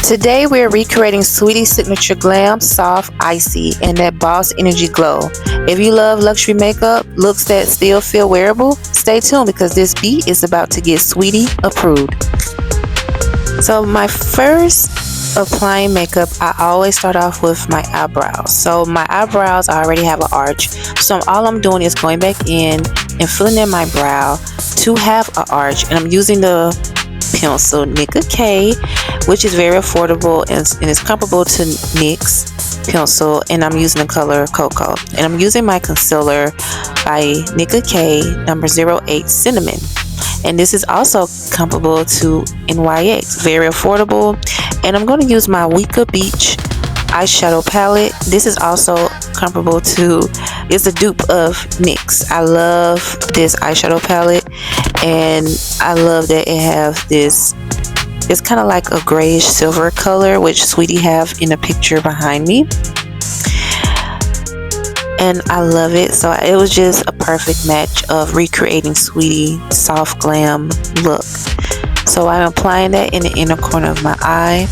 Today we are recreating Saweetie's signature glam, soft, icy, and that boss energy glow. If you love luxury makeup, looks that still feel wearable, stay tuned because this beat is about to get Saweetie approved. So my first applying makeup, I always start off with my eyebrows. So my eyebrows, I already have an arch. So all I'm doing is going back in and filling in my brow to have an arch. And I'm using the pencil NYX K, which is very affordable and is comparable to NYX pencil, and I'm using the color Cocoa. And I'm using my concealer by NYX K number 08 Cinnamon, and this is also comparable to NYX, very affordable. And I'm going to use my Weeka Beach eyeshadow palette. This is also comparable to, it's a dupe of NYX. I love this eyeshadow palette, and I love that it has this, it's kind of like a grayish silver color, which Saweetie have in the picture behind me, and I love it. So it was just a perfect match of recreating Saweetie soft glam look. So I'm applying that in the inner corner of my eye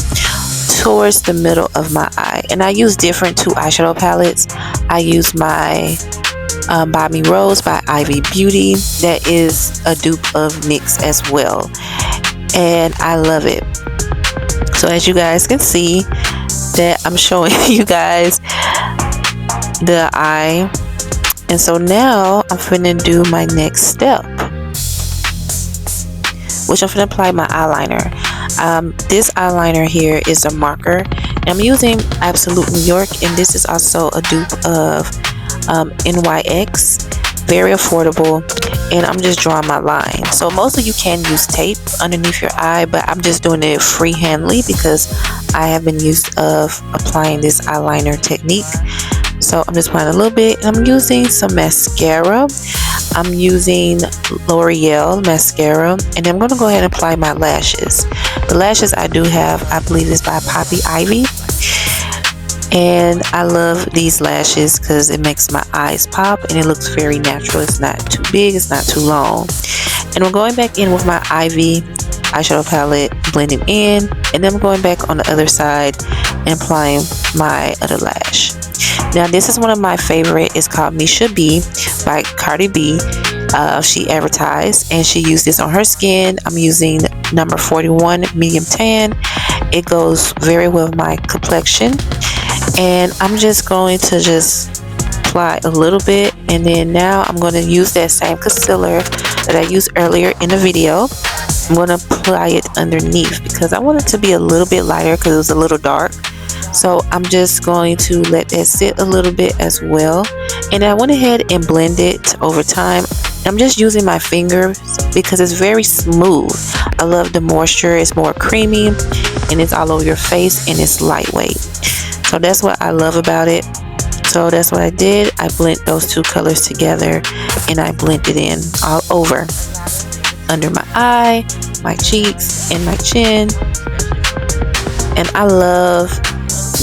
towards the middle of my eye, and I use different two eyeshadow palettes. I use my Buy Me Rose by Ivy Beauty, that is a dupe of NYX as well, and I love it. So as you guys can see, that I'm showing you guys the eye, and so now I'm finna do my next step, which I'm finna apply my eyeliner. This eyeliner here is a marker, and I'm using Absolute New York, and this is also a dupe of NYX, very affordable. And I'm just drawing my line. So mostly you can use tape underneath your eye, but I'm just doing it freehandly because I have been used of applying this eyeliner technique. So I'm just applying a little bit, and I'm using some mascara. I'm using L'Oreal mascara, and I'm going to go ahead and apply my lashes. The lashes I do have, I believe, is by Poppy Ivy, and I love these lashes because it makes my eyes pop and it looks very natural. It's not too big, it's not too long. And I'm going back in with my Ivy eyeshadow palette, blending in, and then I'm going back on the other side and applying my other lash. Now this is one of my favorite. It's called Misha B by Cardi B. She advertised, and she used this on her skin. I'm using number 41 medium tan. It goes very well with my complexion, and I'm just going to just apply a little bit, and then now I'm going to use that same concealer that I used earlier in the video. I'm going to apply it underneath because I want it to be a little bit lighter because it was a little dark. So I'm just going to let that sit a little bit as well, and I went ahead and blend it over time. I'm just using my fingers because it's very smooth. I love the moisture. It's more creamy, and it's all over your face, and it's lightweight. So that's what I love about it. So that's what I did. I blend those two colors together, and I blended in all over under my eye, my cheeks, and my chin. And I love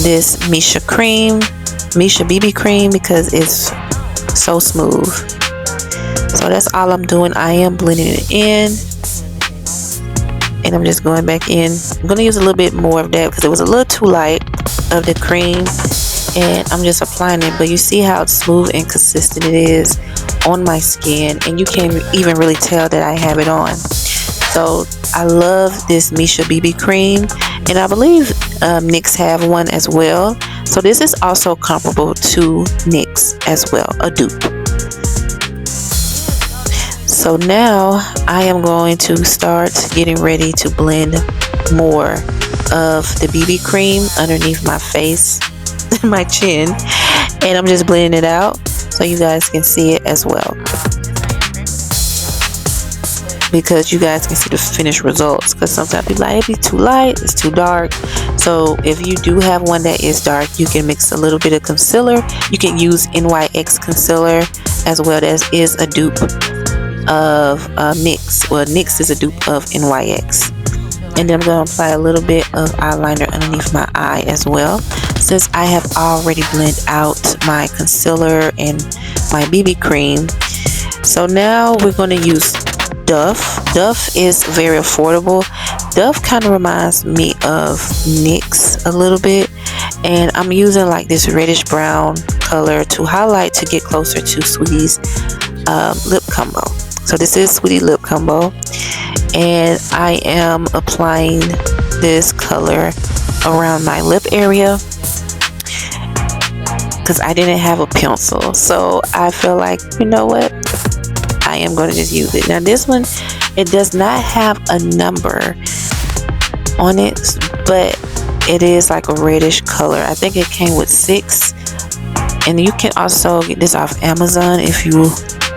this Misha BB cream because it's so smooth. So that's all I'm doing. I am blending it in, and I'm just going back in. I'm going to use a little bit more of that because it was a little too light of the cream, and I'm just applying it. But you see how smooth and consistent it is on my skin, and you can't even really tell that I have it on. So I love this Misha BB cream, and I believe NYX have one as well. So this is also comparable to NYX as well, a dupe. So now I am going to start getting ready to blend more of the BB cream underneath my face, my chin, and I'm just blending it out so you guys can see it as well, because you guys can see the finished results. Because sometimes people like, it'd be too light, it's too dark. So if you do have one that is dark, you can mix a little bit of concealer. You can use NYX concealer as well. That is a dupe of NYX. Well, NYX is a dupe of NYX. And then I'm going to apply a little bit of eyeliner underneath my eye as well, since I have already blended out my concealer and my BB cream. So now we're going to use Duff. Duff is very affordable. Duff kind of reminds me of NYX a little bit, and I'm using like this reddish brown color to highlight to get closer to Saweetie's lip combo. So this is Saweetie lip combo, and I am applying this color around my lip area because I didn't have a pencil, so I feel like, you know what, I am going to just use it. Now this one, it does not have a number on it, but it is like a reddish color. I think it came with 6, and you can also get this off Amazon if you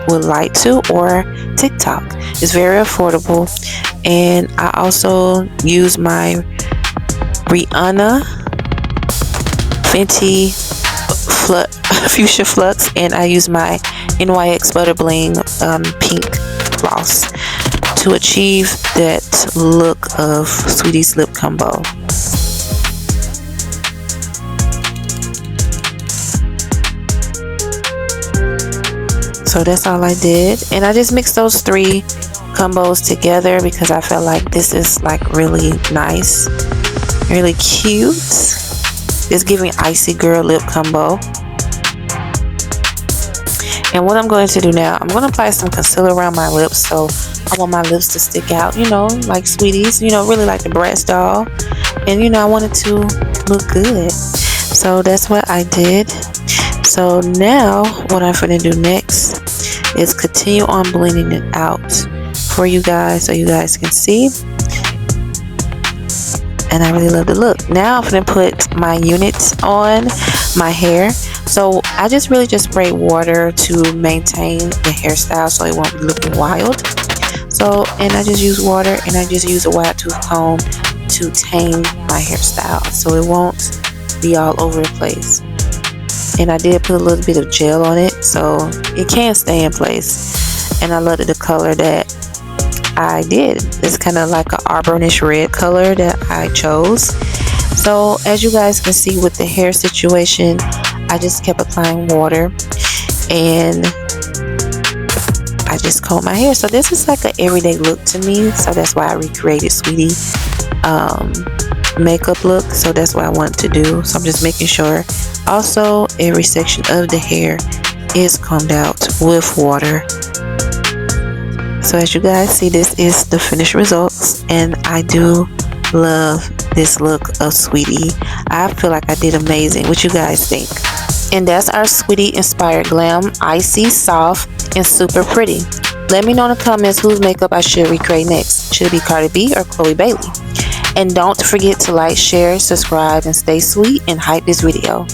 would like to, or TikTok. It's very affordable. And I also use my Rihanna Fenty Fuchsia Flux, and I use my NYX Butter Bling pink gloss to achieve that look of Saweetie's lip combo. So that's all I did, and I just mixed those 3 combos together because I felt like this is like really nice, really cute. It's giving icy girl lip combo. And what I'm going to do now, I'm going to apply some concealer around my lips, so I want my lips to stick out, you know, like Saweetie's, you know, really like the Bratz doll. And you know, I want it to look good, so that's what I did. So now what I'm going to do next is continue on blending it out for you guys so you guys can see. And I really love the look. Now I'm going to put my units on my hair. So I just really just spray water to maintain the hairstyle so it won't be looking wild. So, and I just use water, and I just use a wide tooth comb to tame my hairstyle so it won't be all over the place. And I did put a little bit of gel on it so it can stay in place. And I love the color that I did. It's kind of like an auburnish red color that I chose. So as you guys can see with the hair situation, I just kept applying water and I just combed my hair. So this is like an everyday look to me, so that's why I recreated Saweetie makeup look. So that's what I want to do. So I'm just making sure also every section of the hair is combed out with water. So as you guys see, this is the finished results, and I do love this look of Saweetie. I feel like I did amazing. What you guys think? And that's our Saweetie inspired glam, icy, soft, and super pretty. Let me know in the comments whose makeup I should recreate next. Should it be Cardi B or Chloe Bailey? And don't forget to like, share, subscribe, and stay sweet and hype this video.